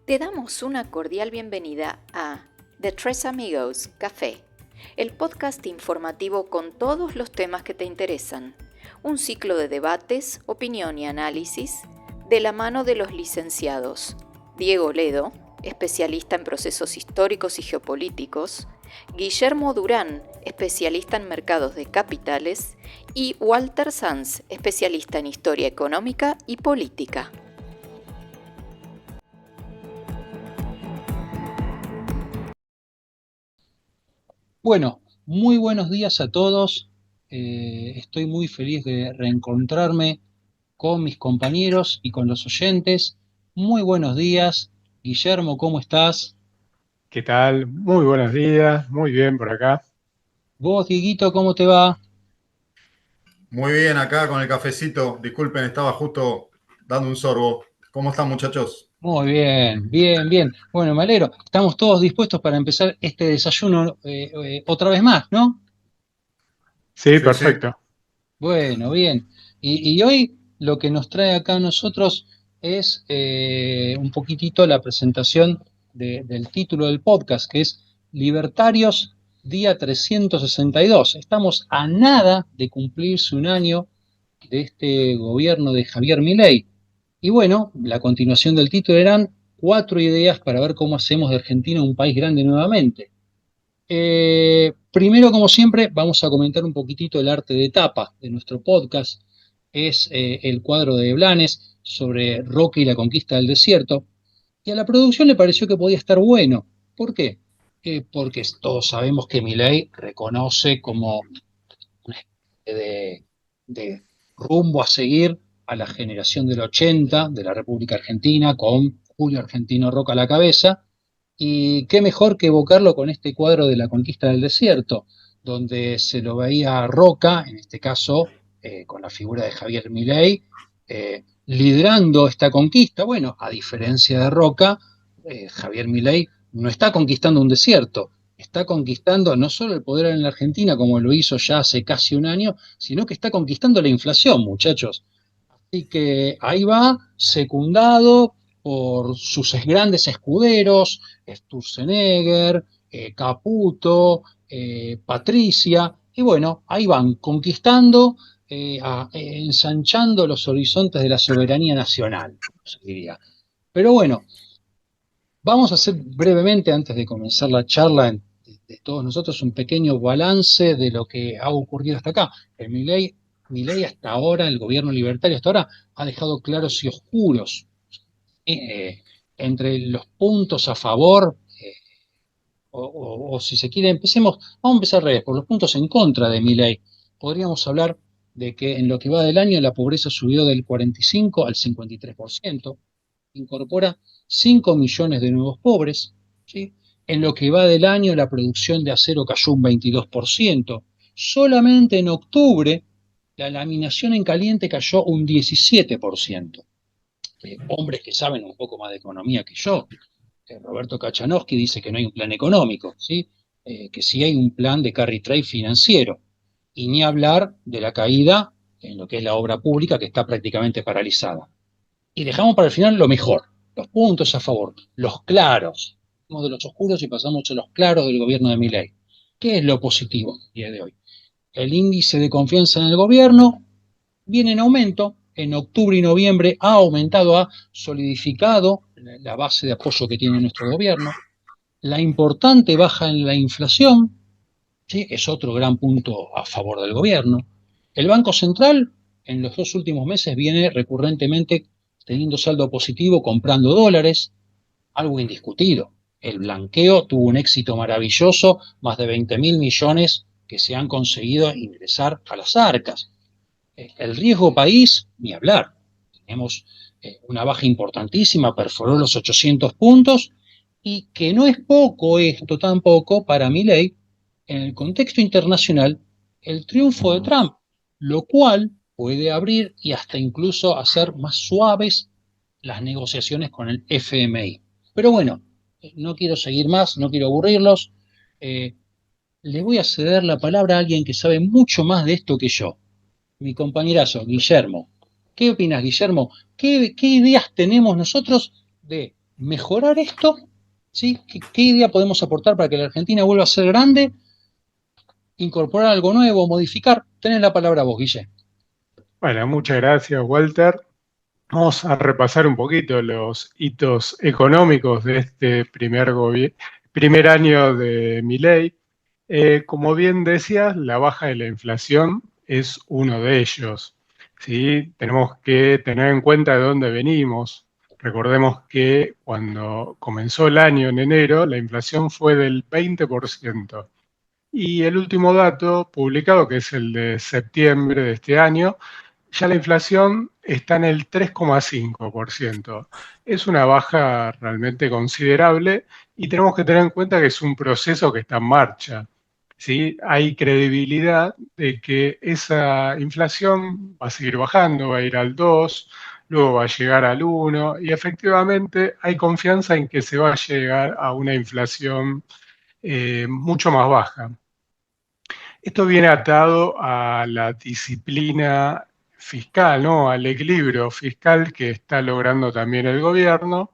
Te damos una cordial bienvenida a The Tres Amigos Café, el podcast informativo con todos los temas que te interesan. Un ciclo de debates, opinión y análisis de la mano de los licenciados Diego Ledo, especialista en procesos históricos y geopolíticos, Guillermo Durán, especialista en mercados de capitales, y Walter Sanz, especialista en historia económica y política. Bueno, muy buenos días a todos. Estoy muy feliz de reencontrarme con mis compañeros y con los oyentes. Muy buenos días. Guillermo, ¿cómo estás? ¿Qué tal? Muy buenos días, muy bien por acá. Vos, Dieguito, ¿cómo te va? Muy bien, acá con el cafecito. Disculpen, estaba justo dando un sorbo. ¿Cómo están, muchachos? Muy bien, bien, bien. Bueno, me alegro. Estamos todos dispuestos para empezar este desayuno otra vez más, ¿no? Sí, Sí, sí. perfecto. Bueno, bien. Y hoy lo que nos trae acá a nosotros es un poquitito la presentación del título del podcast, que es Libertarios Día 362. Estamos a nada de cumplirse un año de este gobierno de Javier Milei. Y bueno, la continuación del título eran 4 ideas para ver cómo hacemos de Argentina un país grande nuevamente. Primero, como siempre, vamos a comentar un poquitito el arte de tapa de nuestro podcast. Es el cuadro de Blanes sobre Roca y la conquista del desierto. Y a la producción le pareció que podía estar bueno. ¿Por qué? Porque todos sabemos que Milei reconoce como una especie de rumbo a seguir a la generación del 80 de la República Argentina, con Julio Argentino Roca a la cabeza. Y qué mejor que evocarlo con este cuadro de la conquista del desierto, donde se lo veía a Roca, en este caso con la figura de Javier Milei, liderando esta conquista. Bueno, a diferencia de Roca, Javier Milei no está conquistando un desierto, está conquistando no solo el poder en la Argentina, como lo hizo ya hace casi un año, sino que está conquistando la inflación, muchachos. Así que ahí va, secundado por sus grandes escuderos, Sturzenegger, Caputo, Patricia, y bueno, ahí van conquistando, ensanchando los horizontes de la soberanía nacional, se diría. Pero bueno, vamos a hacer brevemente, antes de comenzar la charla de todos nosotros, un pequeño balance de lo que ha ocurrido hasta acá. El Milei hasta ahora, el gobierno libertario hasta ahora, ha dejado claros y oscuros entre los puntos a favor, o si se quiere, vamos a empezar al revés, por los puntos en contra de Milei. Podríamos hablar de que en lo que va del año la pobreza subió del 45 al 53%, incorpora 5 millones de nuevos pobres, ¿sí? En lo que va del año la producción de acero cayó un 22%, solamente en octubre la laminación en caliente cayó un 17%. Hombres que saben un poco más de economía que yo, Roberto Kachanowski dice que no hay un plan económico, ¿sí? Que sí hay un plan de carry trade financiero, y ni hablar de la caída en lo que es la obra pública, que está prácticamente paralizada. Y dejamos para el final lo mejor, los puntos a favor, los claros. Vamos de los oscuros y pasamos a los claros del gobierno de Milei. ¿Qué es lo positivo el día de hoy? El índice de confianza en el gobierno viene en aumento. En octubre y noviembre ha aumentado, ha solidificado la base de apoyo que tiene nuestro gobierno. La importante baja en la inflación, ¿sí? Es otro gran punto a favor del gobierno. El Banco Central en los 2 últimos meses viene recurrentemente teniendo saldo positivo, comprando dólares, algo indiscutido. El blanqueo tuvo un éxito maravilloso, más de 20.000 millones que se han conseguido ingresar a las arcas. El riesgo país, ni hablar. Tenemos una baja importantísima, perforó los 800 puntos, y que no es poco esto tampoco para Milei en el contexto internacional, el triunfo de Trump, lo cual puede abrir y hasta incluso hacer más suaves las negociaciones con el FMI. Pero bueno, no quiero seguir más, no quiero aburrirlos. Eh, Le voy a ceder la palabra a alguien que sabe mucho más de esto que yo, mi compañerazo, Guillermo. ¿Qué opinas, Guillermo? ¿Qué ideas tenemos nosotros de mejorar esto, ¿sí? ¿Qué idea podemos aportar para que la Argentina vuelva a ser grande? Incorporar algo nuevo, modificar. Tenés la palabra vos, Guille. Bueno, muchas gracias, Walter. Vamos a repasar un poquito los hitos económicos de este primer año de Milei. Como bien decías, la baja de la inflación es uno de ellos. ¿Sí? Tenemos que tener en cuenta de dónde venimos. Recordemos que cuando comenzó el año en enero, la inflación fue del 20%. Y el último dato publicado, que es el de septiembre de este año, ya la inflación está en el 3,5%. Es una baja realmente considerable y tenemos que tener en cuenta que es un proceso que está en marcha. ¿Sí? Hay credibilidad de que esa inflación va a seguir bajando, va a ir al 2, luego va a llegar al 1 y efectivamente hay confianza en que se va a llegar a una inflación mucho más baja. Esto viene atado a la disciplina fiscal, ¿no? Al equilibrio fiscal que está logrando también el gobierno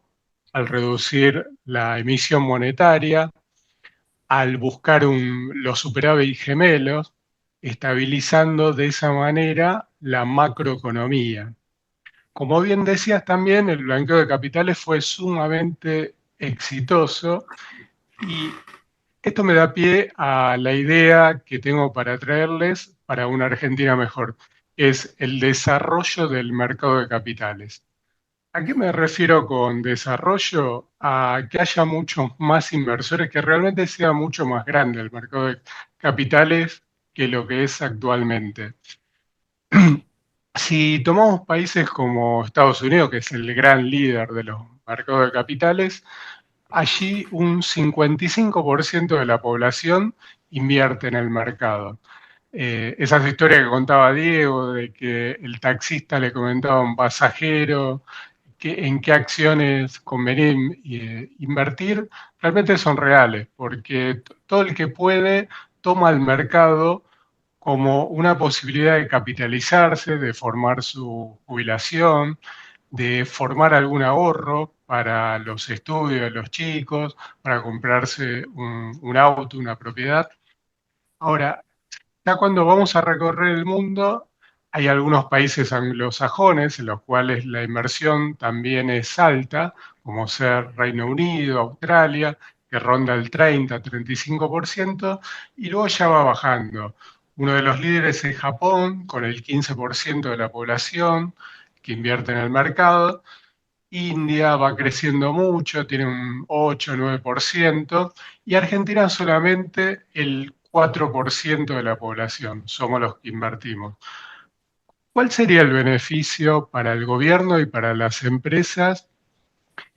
al reducir la emisión monetaria, al buscar los superávit gemelos, estabilizando de esa manera la macroeconomía. Como bien decías también, el blanqueo de capitales fue sumamente exitoso y esto me da pie a la idea que tengo para traerles para una Argentina mejor, que es el desarrollo del mercado de capitales. ¿A qué me refiero con desarrollo? A que haya muchos más inversores, que realmente sea mucho más grande el mercado de capitales que lo que es actualmente. Si tomamos países como Estados Unidos, que es el gran líder de los mercados de capitales, allí un 55% de la población invierte en el mercado. Esas historias que contaba Diego, de que el taxista le comentaba a un pasajero en qué acciones convenía invertir, realmente son reales, porque todo el que puede toma el mercado como una posibilidad de capitalizarse, de formar su jubilación, de formar algún ahorro para los estudios de los chicos, para comprarse un auto, una propiedad. Ahora, ya cuando vamos a recorrer el mundo, hay algunos países anglosajones en los cuales la inversión también es alta, como ser Reino Unido, Australia, que ronda el 30-35%, y luego ya va bajando. Uno de los líderes es Japón, con el 15% de la población que invierte en el mercado. India va creciendo mucho, tiene un 8-9%, y Argentina solamente el 4% de la población, somos los que invertimos. ¿Cuál sería el beneficio para el gobierno y para las empresas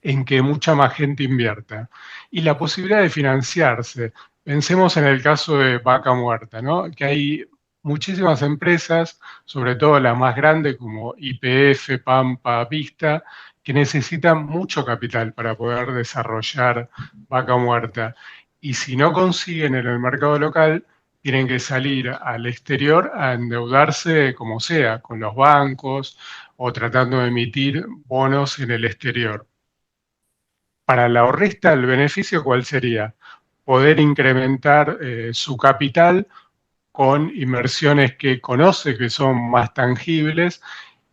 en que mucha más gente invierta? Y la posibilidad de financiarse. Pensemos en el caso de Vaca Muerta, ¿no? Que hay muchísimas empresas, sobre todo las más grandes como YPF, Pampa, Vista, que necesitan mucho capital para poder desarrollar Vaca Muerta. Y si no consiguen en el mercado local, tienen que salir al exterior a endeudarse como sea, con los bancos o tratando de emitir bonos en el exterior. Para la ahorrista, el beneficio, ¿cuál sería? Poder incrementar su capital con inversiones que conoce, que son más tangibles,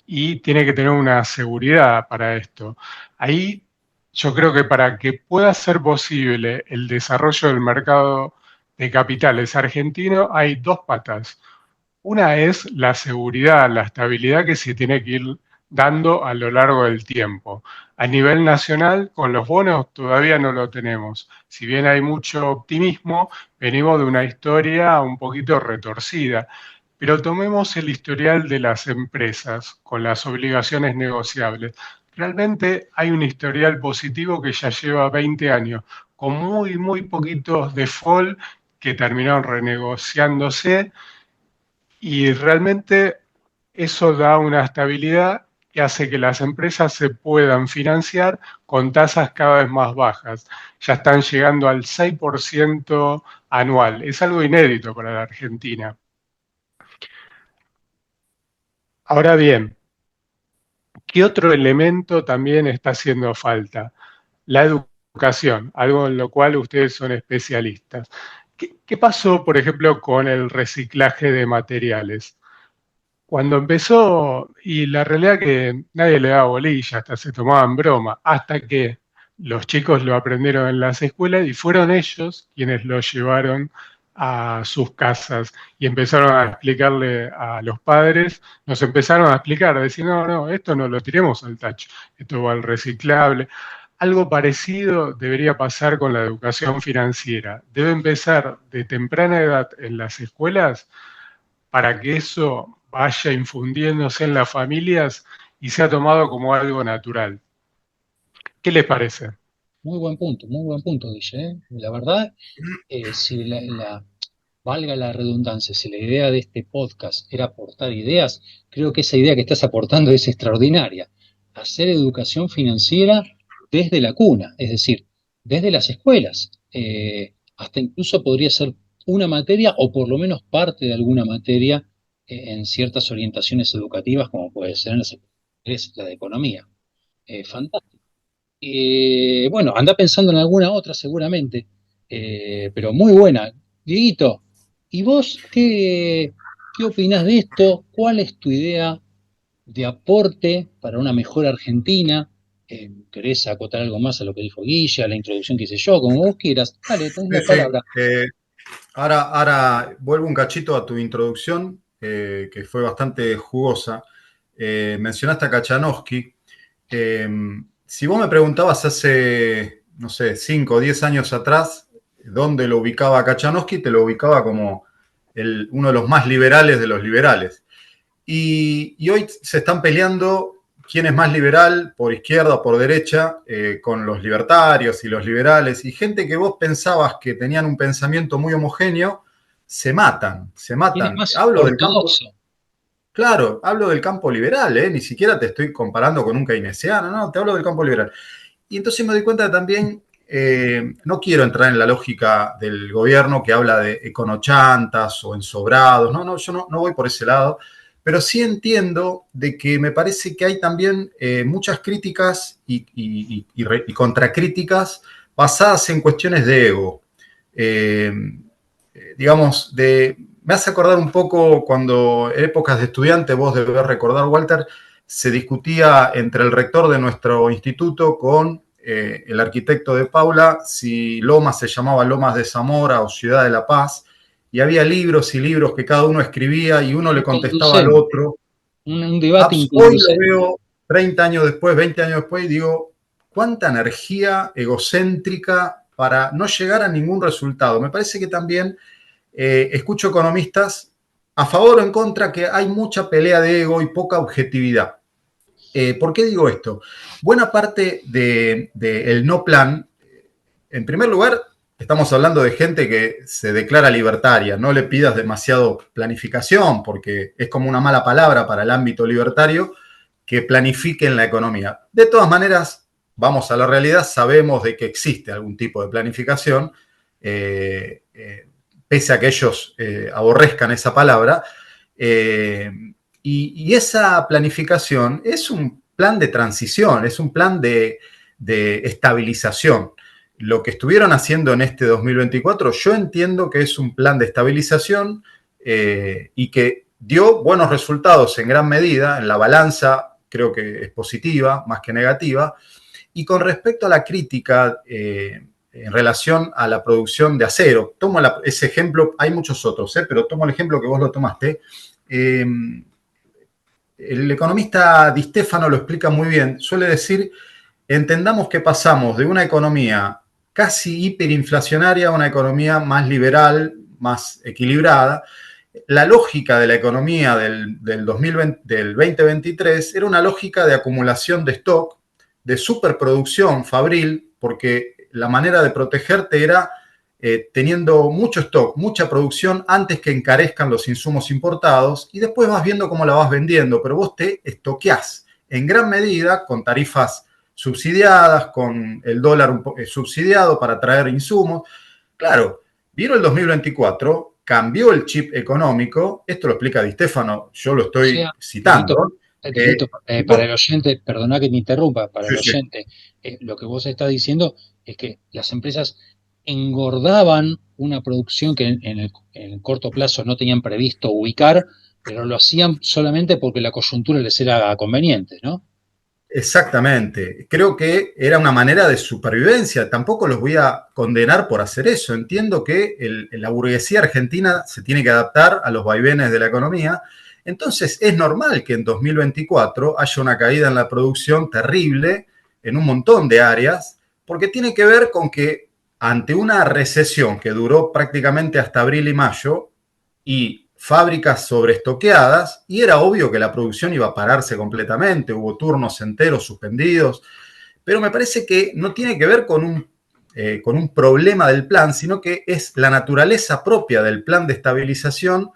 y tiene que tener una seguridad para esto. Ahí yo creo que para que pueda ser posible el desarrollo del mercado de capitales argentino, hay dos patas. Una es la seguridad, la estabilidad que se tiene que ir dando a lo largo del tiempo. A nivel nacional, con los bonos todavía no lo tenemos. Si bien hay mucho optimismo, venimos de una historia un poquito retorcida. Pero tomemos el historial de las empresas con las obligaciones negociables. Realmente hay un historial positivo que ya lleva 20 años, con muy, muy poquitos default que terminaron renegociándose y realmente eso da una estabilidad que hace que las empresas se puedan financiar con tasas cada vez más bajas. Ya están llegando al 6% anual. Es algo inédito para la Argentina. Ahora bien, ¿qué otro elemento también está haciendo falta? la educación, algo en lo cual ustedes son especialistas. ¿Qué pasó, por ejemplo, con el reciclaje de materiales? Cuando empezó, y la realidad que nadie le daba bolilla, hasta se tomaban broma, hasta que los chicos lo aprendieron en las escuelas y fueron ellos quienes lo llevaron a sus casas y empezaron a explicarle a los padres, nos empezaron a explicar, a decir, no, no, esto no lo tiremos al tacho, esto va al reciclable. Algo parecido debería pasar con la educación financiera. Debe empezar de temprana edad en las escuelas para que eso vaya infundiéndose en las familias y sea tomado como algo natural. ¿Qué les parece? Muy buen punto, Guille, ¿eh? La verdad, si valga la redundancia, si la idea de este podcast era aportar ideas, creo que esa idea que estás aportando es extraordinaria. Hacer educación financiera desde la cuna, es decir, desde las escuelas. Hasta incluso podría ser una materia o por lo menos parte de alguna materia en ciertas orientaciones educativas, como puede ser en la de economía. Fantástico. Bueno, anda pensando en alguna otra seguramente, pero muy buena. Dieguito, ¿y vos qué opinás de esto? ¿Cuál es tu idea de aporte para una mejor Argentina? ¿Querés acotar algo más a lo que dijo Guilla, a la introducción que hice yo, como vos quieras? Dale, tenés Sí, la sí. palabra. Ahora vuelvo un cachito a tu introducción, que fue bastante jugosa. Mencionaste a Kachanowski. Eh, si vos me preguntabas hace, no sé, 5 o 10 años atrás, dónde lo ubicaba a Kachanowski, te lo ubicaba como uno de los más liberales de los liberales. Y hoy se están peleando quién es más liberal, por izquierda o por derecha, con los libertarios y los liberales, y gente que vos pensabas que tenían un pensamiento muy homogéneo, se matan, se ¿Quién es matan. más Hablo del campo, ortodoxo? claro, hablo del campo liberal, ni siquiera te estoy comparando con un keynesiano, no, te hablo del campo liberal. Y entonces me doy cuenta que también, no quiero entrar en la lógica del gobierno que habla de econochantas o ensobrados, no, yo no voy por ese lado, pero sí entiendo de que me parece que hay también muchas críticas y contracríticas basadas en cuestiones de ego. Eh, digamos, me hace acordar un poco cuando en épocas de estudiante, vos debés recordar, Walter, se discutía entre el rector de nuestro instituto con el arquitecto de Paula si Lomas se llamaba Lomas de Zamora o Ciudad de la Paz, y había libros y libros que cada uno escribía y uno le contestaba al Inconducente, otro. un debate Hoy lo inconducente. veo 30 años después, 20 años después, y digo, cuánta energía egocéntrica para no llegar a ningún resultado. Me parece que también escucho economistas a favor o en contra que hay mucha pelea de ego y poca objetividad. ¿Por qué digo esto? Buena parte del no plan, en primer lugar, estamos hablando de gente que se declara libertaria. No le pidas demasiado planificación porque es como una mala palabra para el ámbito libertario que planifiquen la economía. De todas maneras, vamos a la realidad, sabemos de que existe algún tipo de planificación. Pese a que ellos aborrezcan esa palabra. Y esa planificación es un plan de transición, es un plan de estabilización. Lo que estuvieron haciendo en este 2024, yo entiendo que es un plan de estabilización y que dio buenos resultados en gran medida. En la balanza creo que es positiva, más que negativa. Y con respecto a la crítica, en relación a la producción de acero. Tomo ese ejemplo, hay muchos otros, pero tomo el ejemplo que vos lo tomaste. El economista Di Stefano lo explica muy bien. Suele decir, entendamos que pasamos de una economía casi hiperinflacionaria a una economía más liberal, más equilibrada. La lógica de la economía del 2023 era una lógica de acumulación de stock, de superproducción fabril, porque la manera de protegerte era teniendo mucho stock, mucha producción antes que encarezcan los insumos importados y después vas viendo cómo la vas vendiendo, pero vos te estoqueás en gran medida con tarifas subsidiadas, con el dólar subsidiado para traer insumos. Claro, vino el 2024, cambió el chip económico, esto lo explica Di Stefano, yo lo O estoy sea, Dieguito, citando. Dieguito, para el oyente, perdona que te interrumpa, para el Sí, sí. oyente, lo que vos estás diciendo es que las empresas engordaban una producción que en el corto plazo no tenían previsto ubicar, pero lo hacían solamente porque la coyuntura les era conveniente, ¿no? Exactamente. Creo que era una manera de supervivencia. Tampoco los voy a condenar por hacer eso. Entiendo que la burguesía argentina se tiene que adaptar a los vaivenes de la economía. Entonces es normal que en 2024 haya una caída en la producción terrible en un montón de áreas, porque tiene que ver con que ante una recesión que duró prácticamente hasta abril y mayo y fábricas sobreestoqueadas, y era obvio que la producción iba a pararse completamente, hubo turnos enteros suspendidos, pero me parece que no tiene que ver con un problema del plan, sino que es la naturaleza propia del plan de estabilización,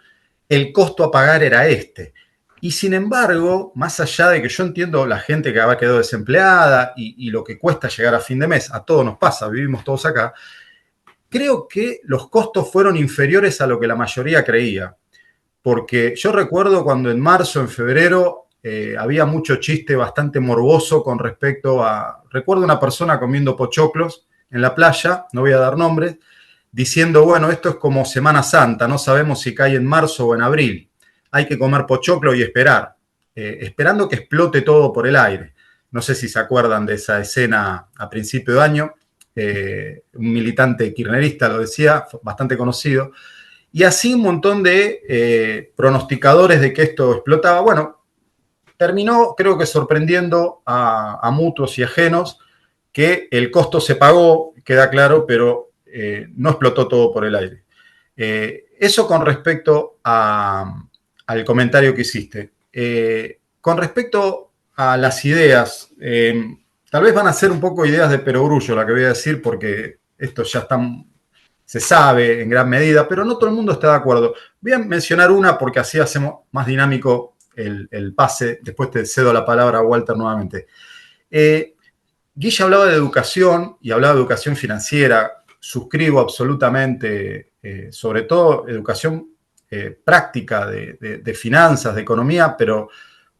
el costo a pagar era este. Y sin embargo, más allá de que yo entiendo la gente que ha quedado desempleada y lo que cuesta llegar a fin de mes, a todos nos pasa, vivimos todos acá, creo que los costos fueron inferiores a lo que la mayoría creía. Porque yo recuerdo cuando en marzo, en febrero, había mucho chiste bastante morboso con respecto a... Recuerdo una persona comiendo pochoclos en la playa, no voy a dar nombres, diciendo, bueno, esto es como Semana Santa, no sabemos si cae en marzo o en abril. Hay que comer pochoclo y esperar, esperando que explote todo por el aire. No sé si se acuerdan de esa escena a principio de año. Un militante kirchnerista lo decía, bastante conocido. Y así un montón de pronosticadores de que esto explotaba. Bueno, terminó creo que sorprendiendo a mutuos y ajenos que el costo se pagó, queda claro, pero no explotó todo por el aire. Eso con respecto al comentario que hiciste. Con respecto a las ideas, tal vez van a ser un poco ideas de perogrullo la que voy a decir, porque esto ya está, se sabe en gran medida, pero no todo el mundo está de acuerdo. Voy a mencionar una porque así hacemos más dinámico el pase. Después te cedo la palabra a Walter nuevamente. Guilla hablaba de educación y hablaba de educación financiera. Suscribo absolutamente, sobre todo educación práctica de finanzas, de economía, pero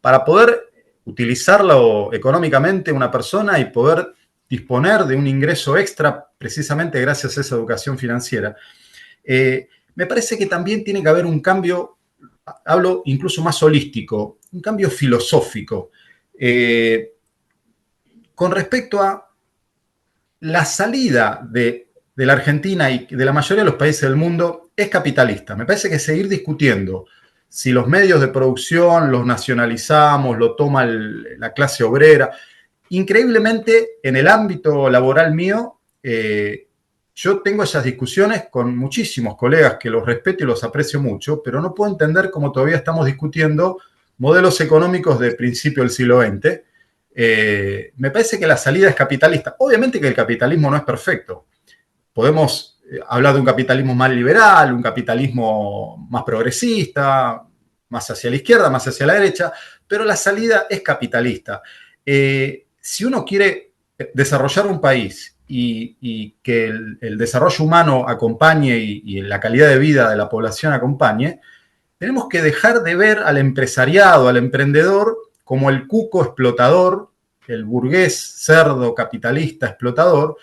para poder utilizarlo económicamente una persona y poder disponer de un ingreso extra precisamente gracias a esa educación financiera. Me parece que también tiene que haber un cambio, hablo incluso más holístico, un cambio filosófico. Con respecto a la salida de la Argentina y de la mayoría de los países del mundo es capitalista. Me parece que seguir discutiendo si los medios de producción los nacionalizamos, lo toma la clase obrera. Increíblemente, en el ámbito laboral mío, yo tengo esas discusiones con muchísimos colegas que los respeto y los aprecio mucho, pero no puedo entender cómo todavía estamos discutiendo modelos económicos de principio del siglo XX. Me parece que la salida es capitalista. Obviamente que el capitalismo no es perfecto. Podemos hablar de un capitalismo más liberal, un capitalismo más progresista, más hacia la izquierda, más hacia la derecha, pero la salida es capitalista. Si uno quiere desarrollar un país y que el desarrollo humano acompañe y la calidad de vida de la población acompañe, tenemos que dejar de ver al empresariado, al emprendedor, como el cuco explotador, el burgués cerdo capitalista explotador,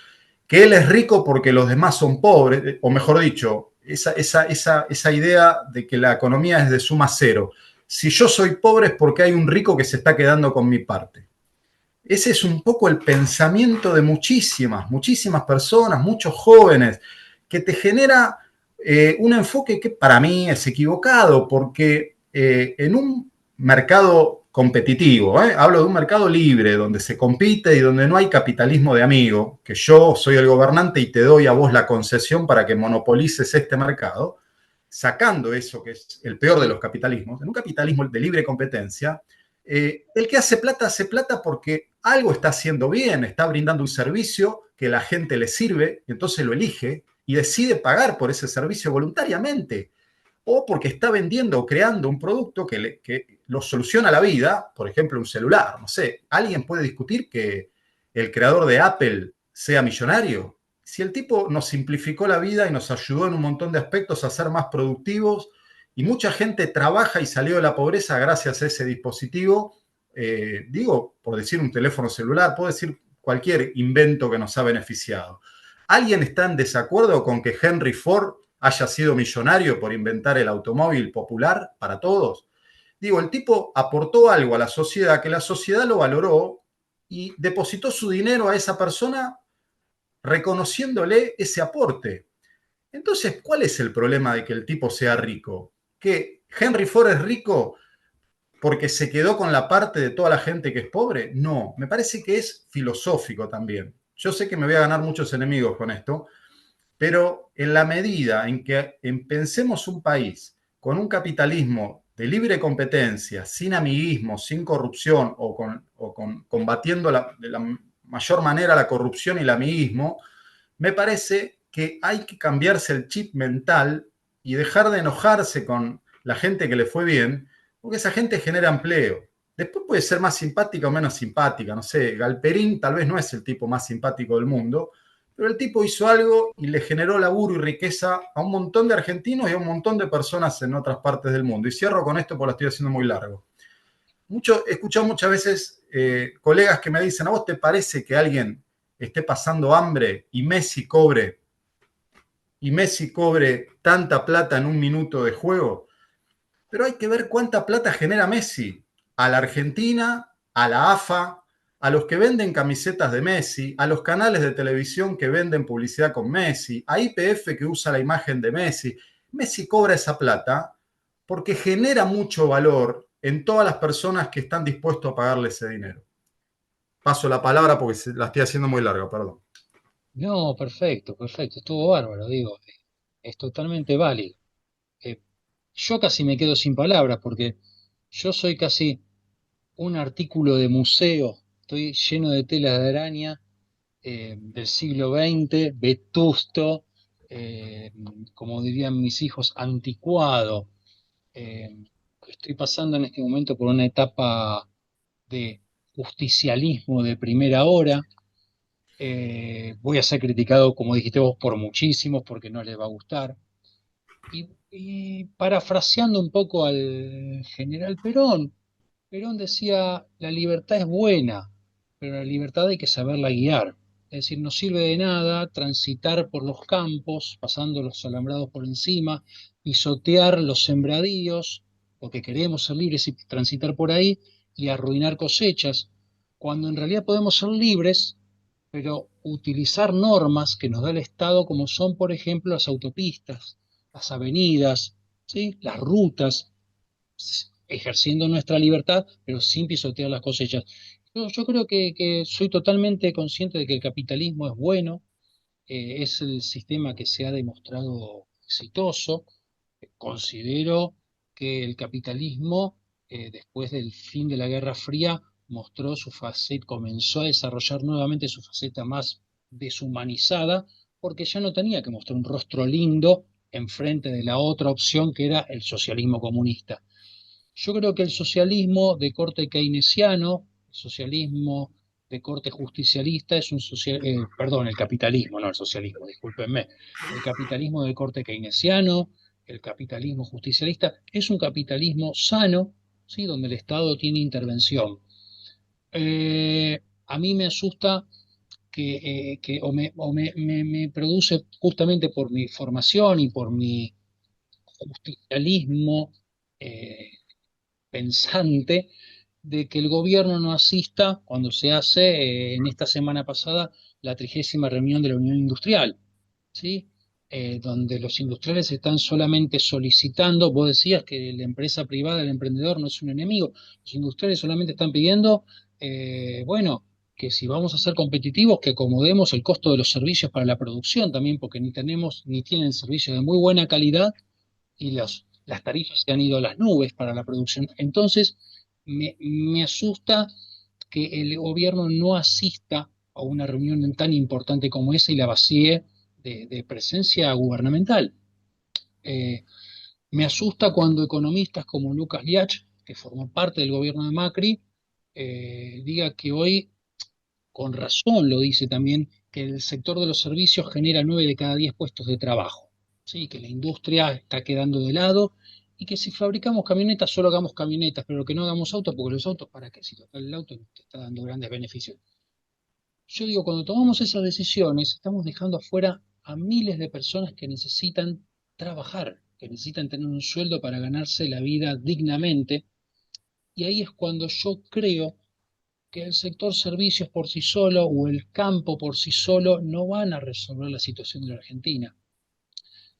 que él es rico porque los demás son pobres, o mejor dicho, esa idea de que la economía es de suma cero. Si yo soy pobre es porque hay un rico que se está quedando con mi parte. Ese es un poco el pensamiento de muchísimas personas, muchos jóvenes, que te genera un enfoque que para mí es equivocado, porque en un mercado competitivo, hablo de un mercado libre, donde se compite y donde no hay capitalismo de amigo, que yo soy el gobernante y te doy a vos la concesión para que monopolices este mercado, sacando eso que es el peor de los capitalismos, en un capitalismo de libre competencia, el que hace plata porque algo está haciendo bien, está brindando un servicio que la gente le sirve, y entonces lo elige y decide pagar por ese servicio voluntariamente, o porque está vendiendo o creando un producto que lo soluciona la vida, por ejemplo, un celular, no sé, ¿alguien puede discutir que el creador de Apple sea millonario? Si el tipo nos simplificó la vida y nos ayudó en un montón de aspectos a ser más productivos, y mucha gente trabaja y salió de la pobreza gracias a ese dispositivo, digo, por decir un teléfono celular, puedo decir cualquier invento que nos ha beneficiado. ¿Alguien está en desacuerdo con que Henry Ford haya sido millonario por inventar el automóvil popular para todos? Digo, el tipo aportó algo a la sociedad que la sociedad lo valoró y depositó su dinero a esa persona reconociéndole ese aporte. Entonces, ¿cuál es el problema de que el tipo sea rico? ¿Que Henry Ford es rico porque se quedó con la parte de toda la gente que es pobre? No, me parece que es filosófico también. Yo sé que me voy a ganar muchos enemigos con esto, pero en la medida en que pensemos un país con un capitalismo de libre competencia, sin amiguismo, sin corrupción o combatiendo de la mayor manera la corrupción y el amiguismo, me parece que hay que cambiarse el chip mental y dejar de enojarse con la gente que le fue bien, porque esa gente genera empleo. Después puede ser más simpática o menos simpática, no sé, Galperín tal vez no es el tipo más simpático del mundo, pero el tipo hizo algo y le generó laburo y riqueza a un montón de argentinos y a un montón de personas en otras partes del mundo. Y cierro con esto porque lo estoy haciendo muy largo. He escuchado muchas veces colegas que me dicen, ¿a vos te parece que alguien esté pasando hambre y Messi cobre tanta plata en un minuto de juego? Pero hay que ver cuánta plata genera Messi a la Argentina, a la AFA, a los que venden camisetas de Messi, a los canales de televisión que venden publicidad con Messi, a YPF que usa la imagen de Messi. Messi cobra esa plata porque genera mucho valor en todas las personas que están dispuestos a pagarle ese dinero. Paso la palabra porque la estoy haciendo muy larga, perdón. No, perfecto, perfecto, estuvo bárbaro, digo, es totalmente válido. Eh, yo casi me quedo sin palabras porque yo soy casi un artículo de museo, estoy lleno de telas de araña del siglo XX, vetusto, eh, como dirían mis hijos, anticuado. Eh, Estoy pasando en este momento por una etapa de justicialismo de primera hora. Voy a ser criticado, como dijiste vos, por muchísimos porque no les va a gustar. Y parafraseando un poco al general Perón, Perón decía, la libertad es buena, pero la libertad hay que saberla guiar. Es decir, no sirve de nada transitar por los campos, pasando los alambrados por encima, pisotear los sembradíos, porque queremos ser libres y transitar por ahí, y arruinar cosechas, cuando en realidad podemos ser libres, pero utilizar normas que nos da el Estado, como son, por ejemplo, las autopistas, las avenidas, ¿sí? Las rutas, ejerciendo nuestra libertad, pero sin pisotear las cosechas. Yo creo que soy totalmente consciente de que el capitalismo es bueno, es el sistema que se ha demostrado exitoso. Considero que el capitalismo, después del fin de la Guerra Fría, mostró su faceta, comenzó a desarrollar nuevamente su faceta más deshumanizada, porque ya no tenía que mostrar un rostro lindo enfrente de la otra opción que era el socialismo comunista. Yo creo que el socialismo de corte keynesiano, el socialismo de corte justicialista es un perdón, el capitalismo, no el socialismo, discúlpenme. El capitalismo de corte keynesiano, el capitalismo justicialista, es un capitalismo sano, ¿sí? Donde el Estado tiene intervención. A mí me asusta me produce justamente por mi formación y por mi justicialismo pensante de que el gobierno no asista cuando se hace en esta semana pasada la 30ª reunión de la Unión Industrial, ¿sí? Donde los industriales están solamente solicitando, vos decías que la empresa privada, el emprendedor no es un enemigo, los industriales solamente están pidiendo, bueno, que si vamos a ser competitivos, que acomodemos el costo de los servicios para la producción también, porque ni tenemos ni tienen servicios de muy buena calidad y las tarifas se han ido a las nubes para la producción. Entonces, me asusta que el gobierno no asista a una reunión tan importante como esa y la vacíe de presencia gubernamental. Eh, Me asusta cuando economistas como Lucas Liach, que formó parte del gobierno de Macri, diga que hoy, con razón lo dice también, que el sector de los servicios genera 9 de cada 10 puestos de trabajo, ¿sí? Que la industria está quedando de lado y que si fabricamos camionetas, solo hagamos camionetas, pero que no hagamos autos, porque los autos, ¿para qué? Si total el auto no te está dando grandes beneficios. Yo digo, cuando tomamos esas decisiones, estamos dejando afuera a miles de personas que necesitan trabajar, que necesitan tener un sueldo para ganarse la vida dignamente, y ahí es cuando yo creo que el sector servicios por sí solo o el campo por sí solo no van a resolver la situación de la Argentina.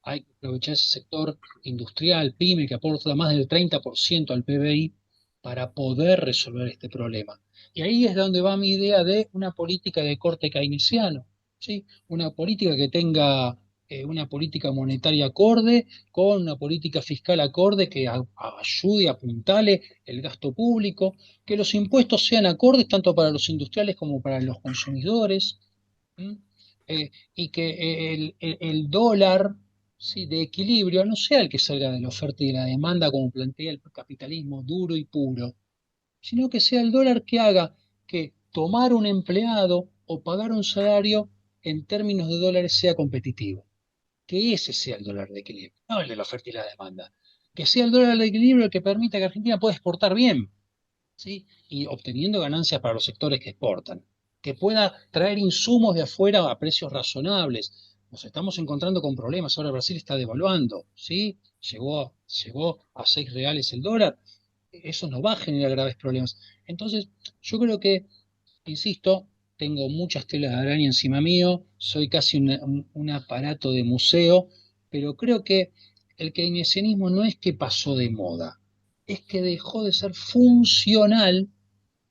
Hay que aprovechar ese sector industrial, pyme, que aporta más del 30% al PBI para poder resolver este problema. Y ahí es donde va mi idea de una política de corte keynesiano, ¿sí? Una política que tenga una política monetaria acorde, con una política fiscal acorde que ayude a apuntale el gasto público, que los impuestos sean acordes tanto para los industriales como para los consumidores, ¿m? Y que el dólar, sí, de equilibrio no sea el que salga de la oferta y de la demanda como plantea el capitalismo duro y puro, sino que sea el dólar que haga que tomar un empleado o pagar un salario en términos de dólares sea competitivo. Que ese sea el dólar de equilibrio, no el de la oferta y la demanda. Que sea el dólar de equilibrio el que permita que Argentina pueda exportar bien, ¿sí? Y obteniendo ganancias para los sectores que exportan, que pueda traer insumos de afuera a precios razonables. Nos estamos encontrando con problemas, ahora Brasil está devaluando, ¿sí? Llegó a 6 reales el dólar, eso nos va a generar graves problemas. Entonces, yo creo que, insisto, tengo muchas telas de araña encima mío, soy casi un aparato de museo, pero creo que el keynesianismo no es que pasó de moda, es que dejó de ser funcional,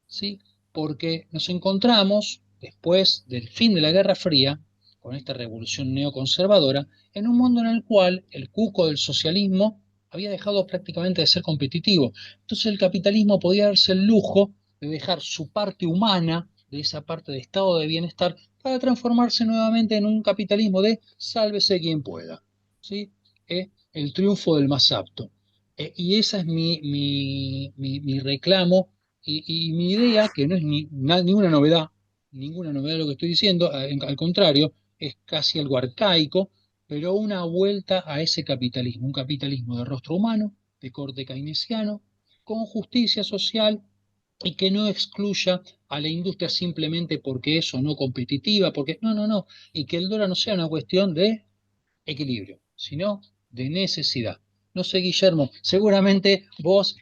¿sí? Porque nos encontramos, después del fin de la Guerra Fría, con esta revolución neoconservadora, en un mundo en el cual el cuco del socialismo había dejado prácticamente de ser competitivo. Entonces el capitalismo podía darse el lujo de dejar su parte humana, de esa parte de estado de bienestar, para transformarse nuevamente en un capitalismo de sálvese quien pueda, ¿sí? El triunfo del más apto. Y ese es mi reclamo y mi idea, que no es ninguna novedad lo que estoy diciendo, al contrario, es casi algo arcaico, pero una vuelta a ese capitalismo, un capitalismo de rostro humano, de corte keynesiano, con justicia social y que no excluya a la industria simplemente porque es o no competitiva, porque no, y que el dólar no sea una cuestión de equilibrio, sino de necesidad. No sé, Guillermo, seguramente vos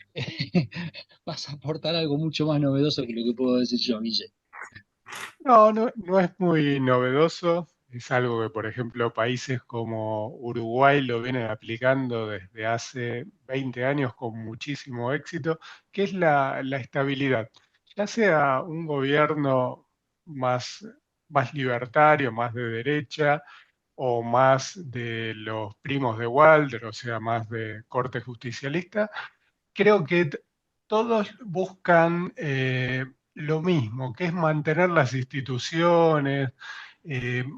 vas a aportar algo mucho más novedoso que lo que puedo decir yo, Guille. No es muy novedoso. Es algo que, por ejemplo, países como Uruguay lo vienen aplicando desde hace 20 años con muchísimo éxito, que es la estabilidad. Ya sea un gobierno más, más libertario, más de derecha, o más de los primos de Walder, o sea, más de corte justicialista, creo que todos buscan lo mismo, que es mantener las instituciones,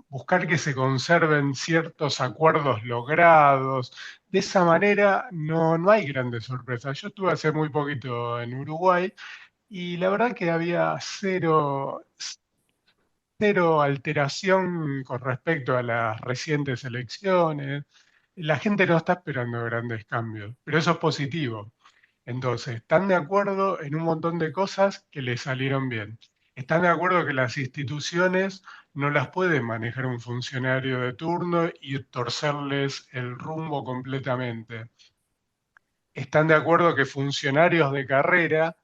buscar que se conserven ciertos acuerdos logrados. De esa manera no hay grandes sorpresas. Yo estuve hace muy poquito en Uruguay y la verdad que había cero alteración con respecto a las recientes elecciones. La gente no está esperando grandes cambios, pero eso es positivo. Entonces, están de acuerdo en un montón de cosas que les salieron bien. Están de acuerdo que las instituciones no las puede manejar un funcionario de turno y torcerles el rumbo completamente. Están de acuerdo que funcionarios de carrera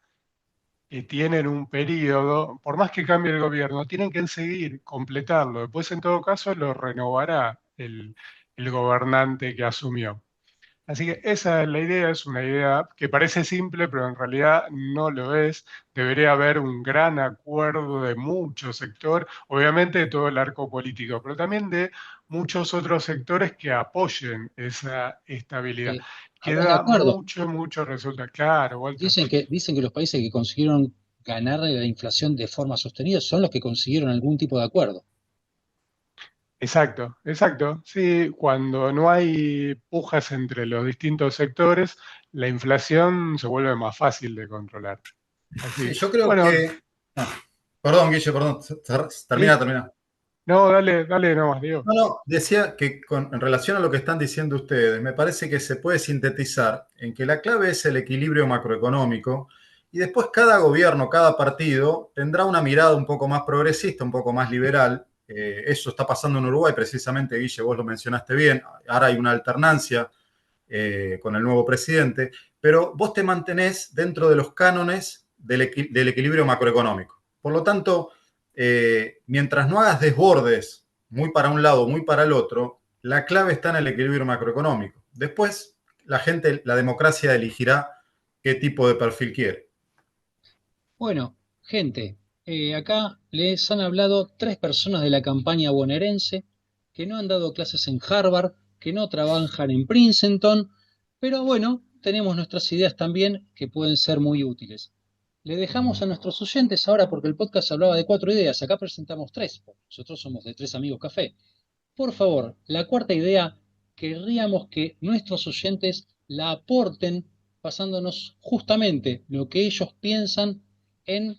que tienen un periodo, por más que cambie el gobierno, tienen que seguir, completarlo. Después, en todo caso, lo renovará el gobernante que asumió. Así que esa es la idea, es una idea que parece simple, pero en realidad no lo es. Debería haber un gran acuerdo de muchos sectores, obviamente de todo el arco político, pero también de muchos otros sectores que apoyen esa estabilidad. ¿Estás de Queda acuerdo? mucho resulta claro, Walter. Dicen que los países que consiguieron ganarle la inflación de forma sostenida son los que consiguieron algún tipo de acuerdo. Exacto. Sí, cuando no hay pujas entre los distintos sectores, la inflación se vuelve más fácil de controlar. Sí, Así, yo creo bueno, que. Perdón, Guille, perdón. sí, Termina. No, dale nomás, Diego. No, decía que en relación a lo que están diciendo ustedes, me parece que se puede sintetizar en que la clave es el equilibrio macroeconómico y después cada gobierno, cada partido tendrá una mirada un poco más progresista, un poco más liberal. Eso está pasando en Uruguay, precisamente, Guille, vos lo mencionaste bien. Ahora hay una alternancia con el nuevo presidente, pero vos te mantenés dentro de los cánones del equilibrio macroeconómico. Por lo tanto, mientras no hagas desbordes muy para un lado, muy para el otro, la clave está en el equilibrio macroeconómico. Después, la gente, la democracia elegirá qué tipo de perfil quiere. Bueno, gente, acá les han hablado 3 personas de la campaña bonaerense que no han dado clases en Harvard, que no trabajan en Princeton, pero bueno, tenemos nuestras ideas también que pueden ser muy útiles. Le dejamos a nuestros oyentes ahora, porque el podcast hablaba de 4 ideas, acá presentamos 3, nosotros somos de 3 Amigos Café. Por favor, la 4ª idea, querríamos que nuestros oyentes la aporten pasándonos justamente lo que ellos piensan en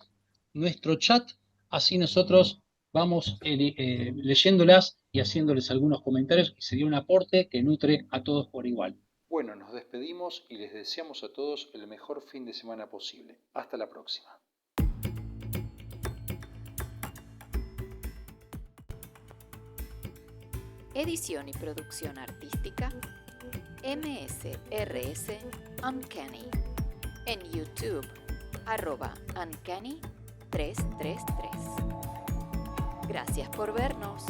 nuestro chat, así nosotros vamos leyéndolas y haciéndoles algunos comentarios y sería un aporte que nutre a todos por igual. Bueno, nos despedimos y les deseamos a todos el mejor fin de semana posible. Hasta la próxima. Edición y producción artística MSRS Uncanny. En YouTube, @Uncanny333. Gracias por vernos.